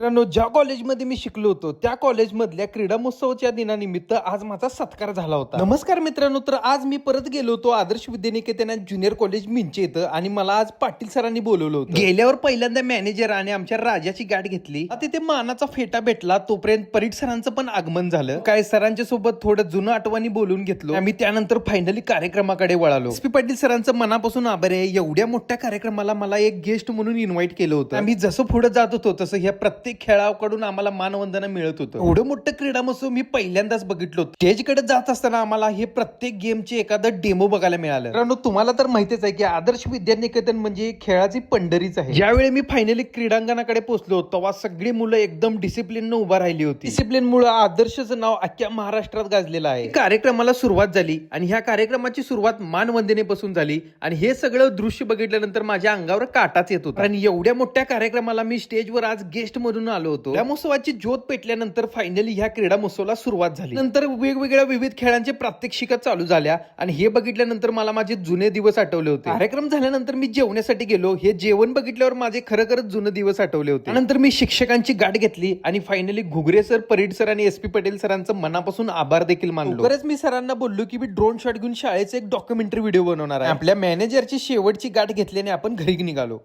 मित्रांनो, ज्या कॉलेजमध्ये मी शिकलो होतो त्या कॉलेजमधल्या क्रीडा महोत्सवाच्या दिनानिमित्त आज माझा सत्कार झाला होता. नमस्कार मित्रांनो, तर आज मी परत गेलो होतो आदर्श विद्यानिकेतन ज्युनियर कॉलेज मिंचे इथं आणि मला आज पाटील सरांनी बोलवलं होतं. गेल्यावर पहिल्यांदा मॅनेजर आणि आमच्या राजाची गाठ घेतली. तिथे मानाचा फेटा भेटला. तोपर्यंत परीट सरांचं पण आगमन झालं. काय सरांच्या सोबत थोडं जुनं आठवणी बोलून घेतलो. आम्ही त्यानंतर फायनली कार्यक्रमाकडे वळालो. एस पी पाटील सरांचं मनापासून आभार आहे. एवढ्या मोठ्या कार्यक्रमाला मला एक गेस्ट म्हणून इन्व्हाइट केलं होतं. आम्ही जसं पुढे जात होतो तसं ह्या प्रत्येक खेळाकडून आम्हाला मानवंदना मिळत होतं. एवढं मोठं क्रीडा महोत्सव मी पहिल्यांदाच बघितलो. स्टेजकडे जात असताना आम्हाला हे प्रत्येक गेमचे एखादं डेमो बघायला मिळालं. मित्रांनो, तुम्हाला तर माहितीच आहे की आदर्श विद्यानिकेतन म्हणजे खेळाची पंढरीच आहे. ज्यावेळी मी फायनली क्रीडांगणाकडे पोहोचलो तेव्हा सगळी मुलं एकदम डिसिप्लिन उभा राहिली होती. डिसिप्लिन मुळे आदर्शचं नाव अख्ख्या महाराष्ट्रात गाजलेलं आहे. कार्यक्रमाला सुरुवात झाली आणि ह्या कार्यक्रमाची सुरुवात मानवंदनेपासून झाली आणि हे सगळं दृश्य बघितल्यानंतर माझ्या अंगावर काटाच येत होता. आणि एवढ्या मोठ्या कार्यक्रमाला मी स्टेजवर आज गेस्ट म्हणून आलो होतो. या महोत्सवाची ज्योत पेटल्यानंतर फायनली ह्या क्रीडा महोत्सवाला सुरुवात झाली. नंतर वेगवेगळ्या विविध खेळांचे प्रात्यक्षिक चालू झाल्या आणि हे बघितल्यानंतर मला माझे जुने दिवस आठवले होते. कार्यक्रम झाल्यानंतर मी जेवण्यासाठी गेलो. हे जेवण बघितल्यावर माझे खरंच जुने दिवस आठवले होते. नंतर मी शिक्षकांची गाठ घेतली आणि finally Ghugare sir, Parit sir आणि एस पी पटेल सरांचं मनापासून आभार देखील मानलो. खरंच मी सरांना बोललो की मी ड्रोन शॉट घेऊन शाळेचे एक डॉक्युमेंटरी व्हिडिओ बनवणार आहे. आपल्या मॅनेजरची शेवटची गाठ घेतल्याने आपण घरी निघालो.